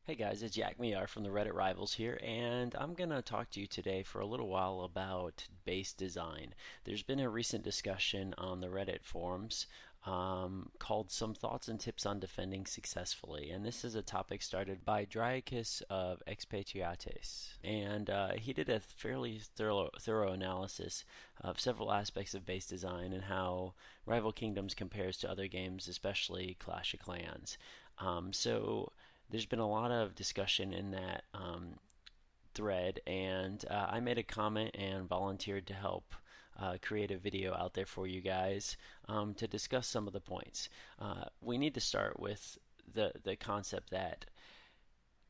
Hey guys, it's Yak Miar from the Reddit Rivals here, and I'm going to talk to you today for a little while about base design. There's been a recent discussion on the Reddit forums called Some Thoughts and Tips on Defending Successfully, and this is a topic started by Dryacus of Expatriates. And he did a fairly thorough analysis of several aspects of base design and how Rival Kingdoms compares to other games, especially Clash of Clans. So there's been a lot of discussion in that thread, and I made a comment and volunteered to help create a video out there for you guys to discuss some of the points. We need to start with the concept that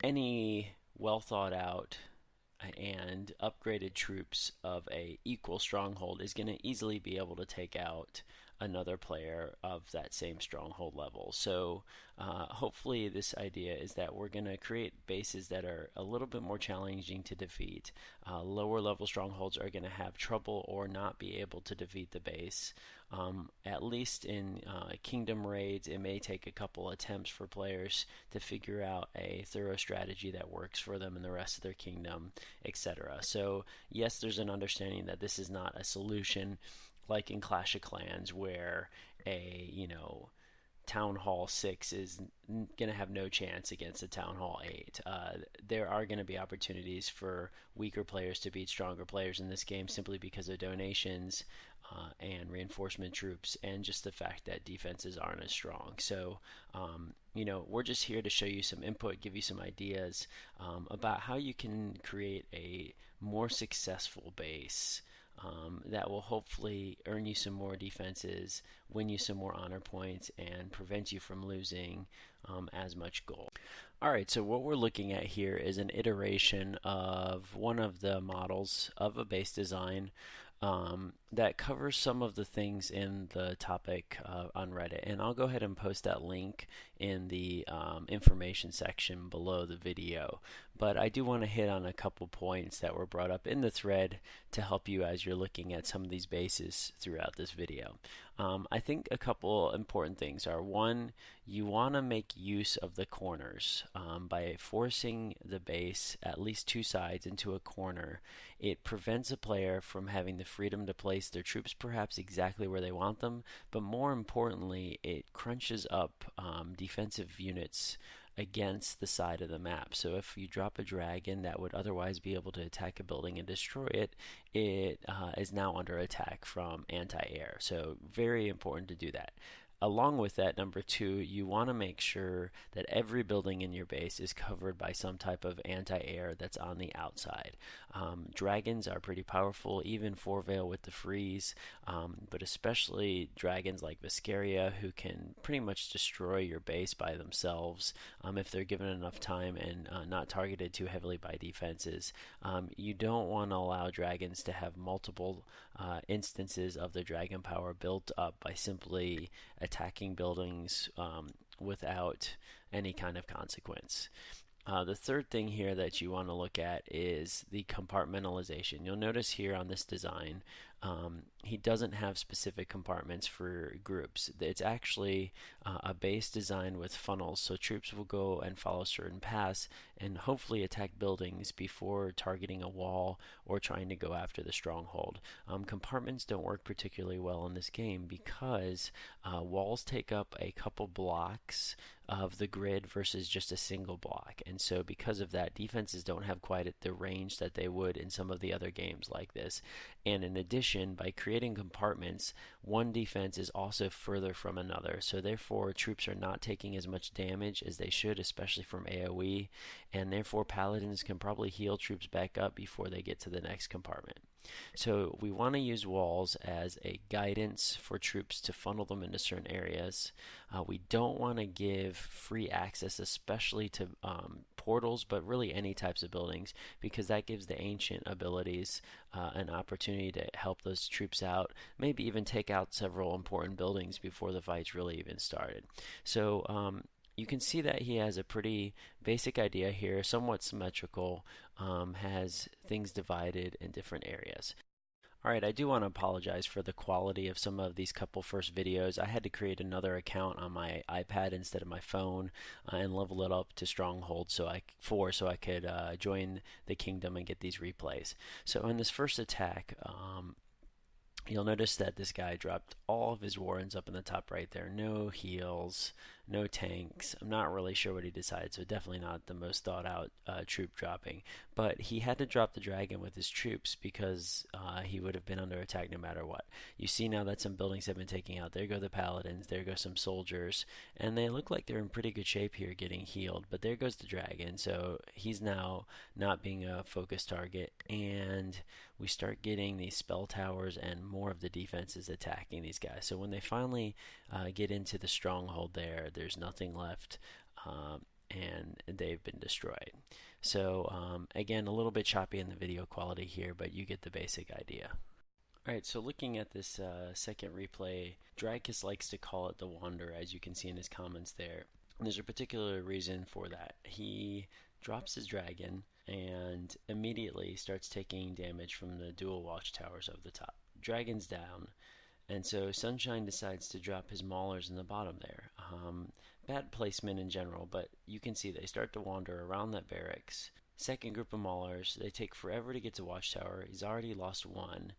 any well thought out and upgraded troops of a equal stronghold is going to easily be able to take out another player of that same stronghold level. So hopefully this idea is that we're going to create bases that are a little bit more challenging to defeat. Lower level strongholds are going to have trouble or not be able to defeat the base. At least in kingdom raids, it may take a couple attempts for players to figure out a thorough strategy that works for them and the rest of their kingdom, etc. So yes, there's an understanding that this is not a solution like in Clash of Clans where a Town Hall 6 is going to have no chance against a Town Hall 8. There are going to be opportunities for weaker players to beat stronger players in this game simply because of donations and reinforcement troops and just the fact that defenses aren't as strong. So, we're just here to show you some input, give you some ideas about how you can create a more successful base that will hopefully earn you some more defenses, win you some more honor points, and prevent you from losing as much gold. Alright, so what we're looking at here is an iteration of one of the models of a base design that covers some of the things in the topic on Reddit. And I'll go ahead and post that link in the information section below the video. But I do want to hit on a couple points that were brought up in the thread to help you as you're looking at some of these bases throughout this video. I think a couple important things are, one, you want to make use of the corners. By forcing the base at least two sides into a corner, it prevents a player from having the freedom to place their troops perhaps exactly where they want them, but more importantly, it crunches up defensive units against the side of the map. So if you drop a dragon that would otherwise be able to attack a building and destroy it, it is now under attack from anti-air. So very important to do that. Along with that, number two, you want to make sure that every building in your base is covered by some type of anti-air that's on the outside. Dragons are pretty powerful, even Forvale with the freeze, but especially dragons like Viscaria, who can pretty much destroy your base by themselves if they're given enough time and not targeted too heavily by defenses. You don't want to allow dragons to have multiple instances of the dragon power built up by simply attacking buildings without any kind of consequence. The third thing here that you want to look at is the compartmentalization. You'll notice here on this design, he doesn't have specific compartments for groups. It's actually a base design with funnels, so troops will go and follow certain paths and hopefully attack buildings before targeting a wall or trying to go after the stronghold. Compartments don't work particularly well in this game because walls take up a couple blocks of the grid versus just a single block, and so because of that, defenses don't have quite the range that they would in some of the other games like this. And in addition, by creating compartments, one defense is also further from another, so therefore troops are not taking as much damage as they should, especially from AoE, and therefore paladins can probably heal troops back up before they get to the next compartment. So we want to use walls as a guidance for troops to funnel them into certain areas. We don't want to give free access, especially to portals, but really any types of buildings, because that gives the ancient abilities an opportunity to help those troops out, maybe even take out several important buildings before the fight's really even started. So you can see that he has a pretty basic idea here, somewhat symmetrical, has things divided in different areas. Alright, I do want to apologize for the quality of some of these couple first videos. I had to create another account on my iPad instead of my phone and level it up to Stronghold so I could join the kingdom and get these replays. So in this first attack, you'll notice that this guy dropped all of his Warrens up in the top right there. No heals, no tanks. I'm not really sure what he decided, so definitely not the most thought out troop dropping. But he had to drop the dragon with his troops because he would have been under attack no matter what. You see now that some buildings have been taken out. There go the paladins, there go some soldiers, and they look like they're in pretty good shape here getting healed. But there goes the dragon, so he's now not being a focus target, and we start getting these spell towers and more of the defenses attacking these guys. So when they finally get into the stronghold there's nothing left, and they've been destroyed. So again, a little bit choppy in the video quality here, but you get the basic idea. Alright, so looking at this second replay, Drakus likes to call it the Wanderer, as you can see in his comments there. And there's a particular reason for that. He drops his dragon and immediately starts taking damage from the dual watchtowers of the top. Dragon's down, and so Sunshine decides to drop his maulers in the bottom there. Bad placement in general, but you can see they start to wander around that barracks. Second group of maulers, they take forever to get to watchtower. He's already lost one.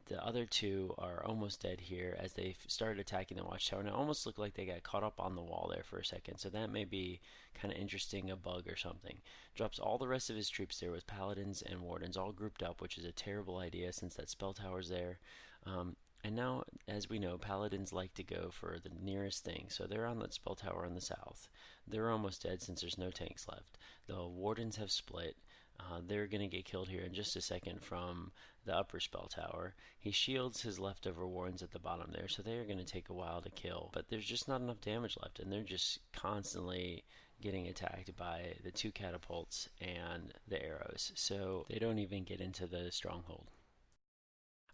The other two are almost dead here as they started attacking the watchtower. And it almost looked like they got caught up on the wall there for a second. So that may be kind of interesting, a bug or something. Drops all the rest of his troops there with paladins and wardens all grouped up, which is a terrible idea since that spell tower's there. And now, as we know, paladins like to go for the nearest thing. So they're on that spell tower on the south. They're almost dead since there's no tanks left. The wardens have split. They're going to get killed here in just a second from the upper spell tower. He shields his leftover wardens at the bottom there, so they are going to take a while to kill. But there's just not enough damage left, and they're just constantly getting attacked by the two catapults and the arrows. So they don't even get into the stronghold.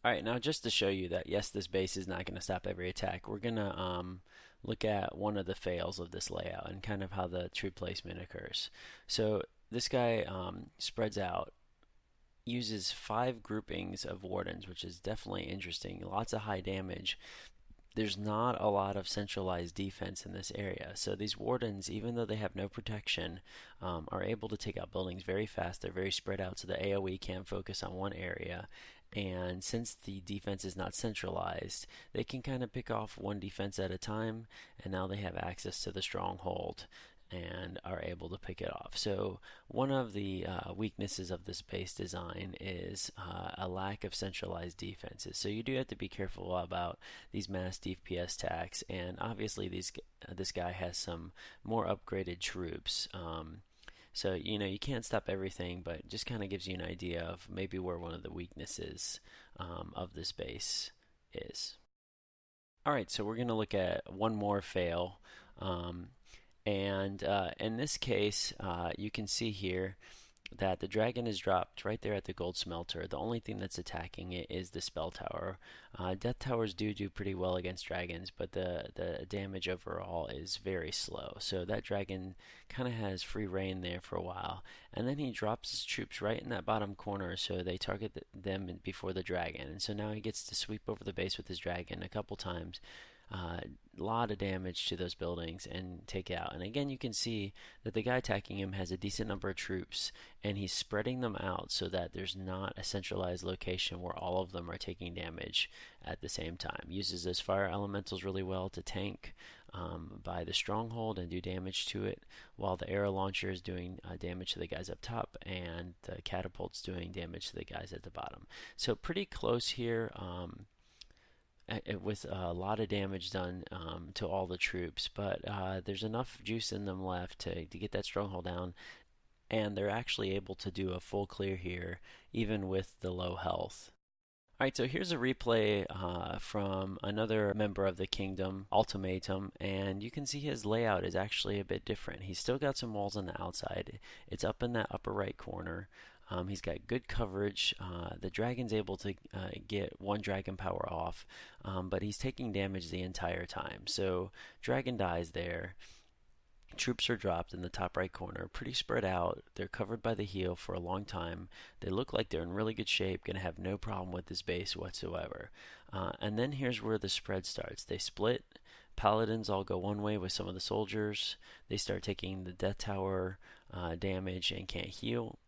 Alright, now just to show you that, yes, this base is not going to stop every attack, we're going to look at one of the fails of this layout and kind of how the troop placement occurs. So this guy spreads out, uses 5 groupings of wardens, which is definitely interesting. Lots of high damage. There's not a lot of centralized defense in this area. So these wardens, even though they have no protection, are able to take out buildings very fast. They're very spread out, so the AoE can't focus on one area. And since the defense is not centralized, they can kind of pick off one defense at a time, and now they have access to the stronghold and are able to pick it off. So one of the weaknesses of this base design is a lack of centralized defenses. So you do have to be careful about these mass DPS attacks, and obviously this guy has some more upgraded troops. So you can't stop everything, but just kind of gives you an idea of maybe where one of the weaknesses of this base is. Alright, so we're going to look at one more fail. And in this case, you can see here that the dragon is dropped right there at the gold smelter. The only thing that's attacking it is the spell tower. Death towers do pretty well against dragons, but the damage overall is very slow. So that dragon kind of has free reign there for a while. And then he drops his troops right in that bottom corner, so they target them before the dragon. And so now he gets to sweep over the base with his dragon a couple times. A lot of damage to those buildings and take out. And again, you can see that the guy attacking him has a decent number of troops, and he's spreading them out so that there's not a centralized location where all of them are taking damage at the same time. Uses those fire elementals really well to tank by the stronghold and do damage to it, while the arrow launcher is doing damage to the guys up top, and the catapult's doing damage to the guys at the bottom. So pretty close here. With a lot of damage done to all the troops, but there's enough juice in them left to get that stronghold down, and they're actually able to do a full clear here even with the low health. Alright, so here's a replay from another member of the kingdom, Ultimatum, and you can see his layout is actually a bit different. He's still got some walls on the outside. It's up in that upper right corner. He's got good coverage. The dragon's able to get one dragon power off, but he's taking damage the entire time. So dragon dies there. Troops are dropped in the top right corner, pretty spread out. They're covered by the heel for a long time. They look like they're in really good shape, going to have no problem with this base whatsoever. And then here's where the spread starts. They split. Paladins all go one way with some of the soldiers. They start taking the Death Tower damage and can't heal.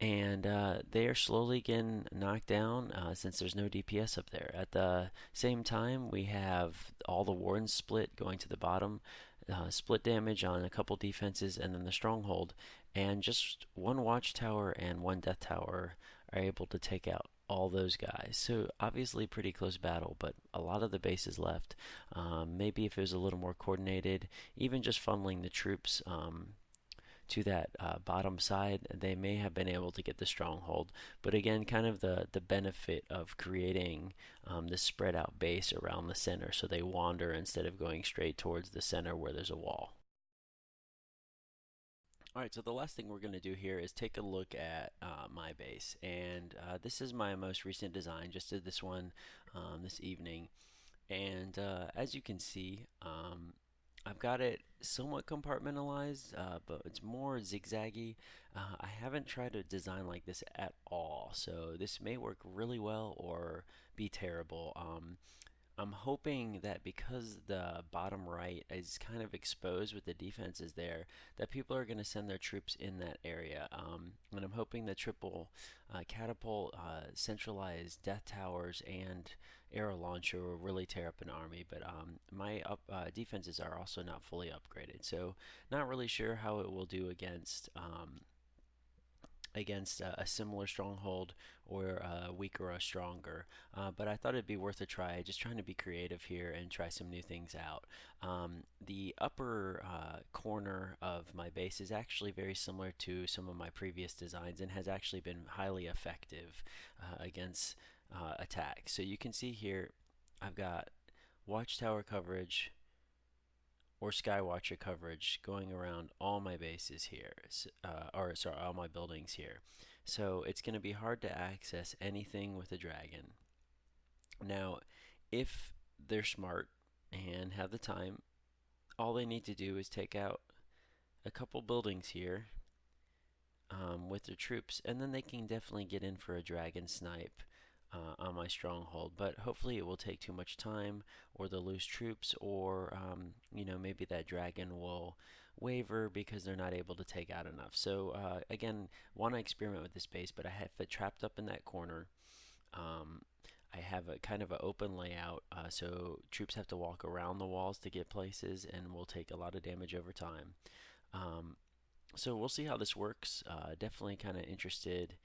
And they are slowly getting knocked down since there's no DPS up there. At the same time, we have all the Wardens split going to the bottom, split damage on a couple defenses, and then the Stronghold. And just one Watchtower and one Death Tower are able to take out all those guys. So obviously pretty close battle, but a lot of the base is left. Maybe if it was a little more coordinated, even just funneling the troops to that bottom side, they may have been able to get the stronghold. But again, kind of the benefit of creating this spread out base around the center so they wander instead of going straight towards the center where there's a wall. Alright, so the last thing we're going to do here is take a look at my base. And this is my most recent design. Just did this one this evening. And as you can see, I've got it somewhat compartmentalized, but it's more zigzaggy. I haven't tried to design like this at all, so this may work really well or be terrible. I'm hoping that because the bottom right is kind of exposed with the defenses there, that people are going to send their troops in that area. And I'm hoping the triple catapult, centralized death towers, and arrow launcher will really tear up an army. But my defenses are also not fully upgraded, so not really sure how it will do against a similar stronghold or a weaker or a stronger. But I thought it'd be worth a try, just trying to be creative here and try some new things out. The upper corner of my base is actually very similar to some of my previous designs and has actually been highly effective against attacks. So you can see here I've got watchtower coverage or Skywatcher coverage going around all my bases here, or sorry, all my buildings here. So it's going to be hard to access anything with a dragon. Now, if they're smart and have the time, all they need to do is take out a couple buildings here with their troops, and then they can definitely get in for a dragon snipe on my stronghold. But hopefully it will take too much time, or they'll lose troops, or maybe that dragon will waver because they're not able to take out enough. So again, want to experiment with this base, but I have it trapped up in that corner. Um, I have a kind of an open layout, so troops have to walk around the walls to get places, and will take a lot of damage over time. Um, so we'll see how this works. Definitely kind of interested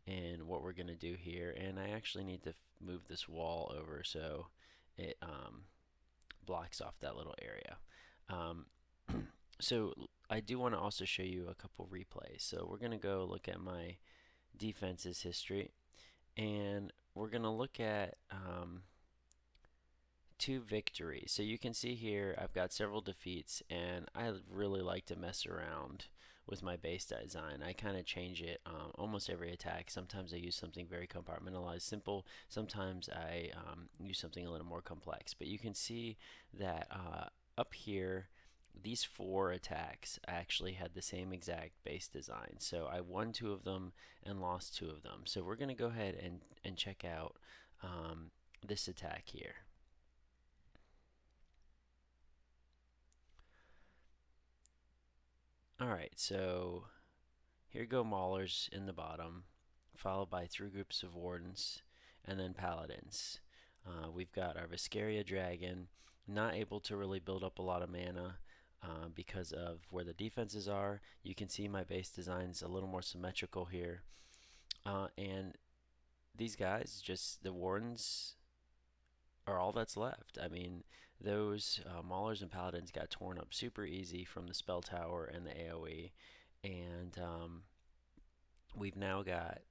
in what we're going to do here. And I actually need to move this wall over so it blocks off that little area. Um, so I do want to also show you a couple replays. So we're going to go look at my defenses history. And we're going to look at two victories. So you can see here I've got several defeats, and I really like to mess around with my base design. I kind of change it almost every attack. Sometimes I use something very compartmentalized, simple. Sometimes I use something a little more complex. But you can see that up here, these four attacks actually had the same exact base design. So I won two of them and lost two of them. So we're going to go ahead and check out this attack here. Alright, so here go Maulers in the bottom, followed by three groups of Wardens, and then Paladins. We've got our Viscaria Dragon, not able to really build up a lot of mana because of where the defenses are. You can see my base design is a little more symmetrical here. And these guys, just the Wardens, are all that's left. I mean, those Maulers and Paladins got torn up super easy from the Spell Tower and the AoE, and we've now got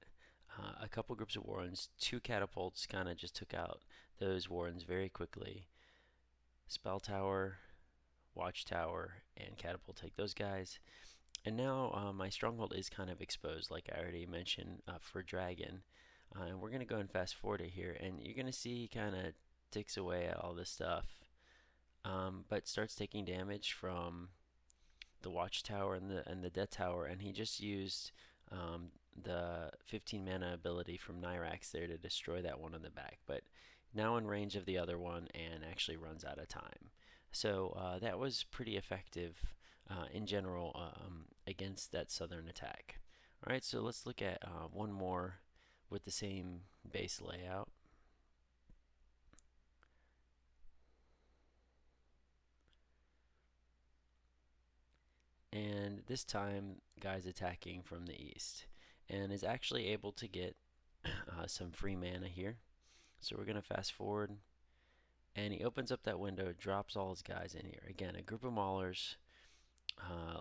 a couple groups of Warrens. Two catapults kind of just took out those Warrens very quickly. Spell Tower, Watchtower, and Catapult take those guys. And now my stronghold is kind of exposed, like I already mentioned, for Dragon. And we're going to go and fast forward it here, and you're going to see kind of ticks away at all this stuff, but starts taking damage from the watchtower and the death tower, and he just used the 15 mana ability from Nyrax there to destroy that one on the back. But now in range of the other one and actually runs out of time. So that was pretty effective in general against that southern attack. Alright, so let's look at one more with the same base layout. And this time, guy's attacking from the east and is actually able to get some free mana here. So we're going to fast forward, and he opens up that window, drops all his guys in here. Again, a group of maulers.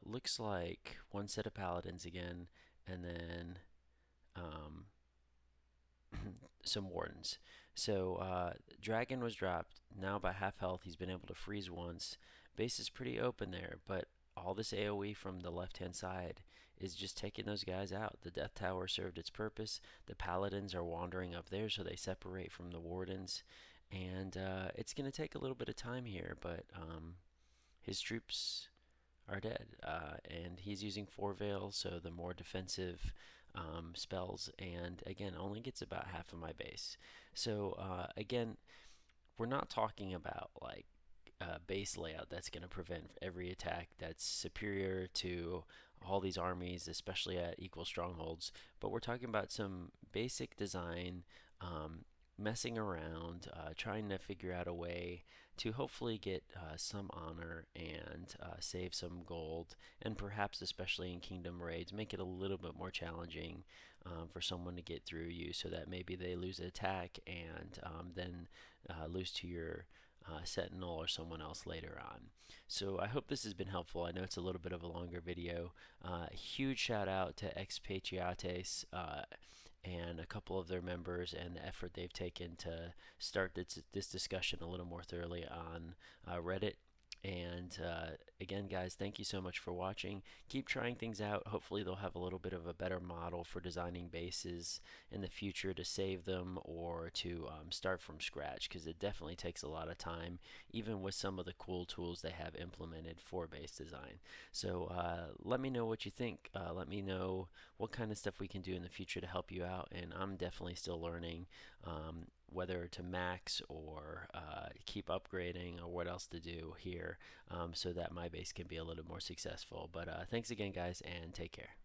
Looks like one set of paladins again, and then some wardens. So dragon was dropped. Now by half health, he's been able to freeze once. Base is pretty open there, but all this AoE from the left-hand side is just taking those guys out. The death tower served its purpose. The paladins are wandering up there, so they separate from the wardens. And it's going to take a little bit of time here, but his troops are dead. And he's using 4 Veil, so the more defensive spells, and again, only gets about half of my base. So again, we're not talking about like base layout that's going to prevent every attack that's superior to all these armies, especially at equal strongholds, but we're talking about some basic design, messing around, trying to figure out a way to hopefully get some honor and save some gold, and perhaps especially in kingdom raids make it a little bit more challenging for someone to get through you, so that maybe they lose an attack and then lose to your Sentinel or someone else later on. So I hope this has been helpful. I know it's a little bit of a longer video. Huge shout out to Expatriates and a couple of their members and the effort they've taken to start this discussion a little more thoroughly on Reddit. And again, guys, thank you so much for watching. Keep trying things out. Hopefully they'll have a little bit of a better model for designing bases in the future to save them or to start from scratch, because it definitely takes a lot of time, even with some of the cool tools they have implemented for base design. So let me know what you think. Let me know what kind of stuff we can do in the future to help you out, and I'm definitely still learning whether to max or keep upgrading or what else to do here so that my base can be a little more successful. But thanks again, guys, and take care.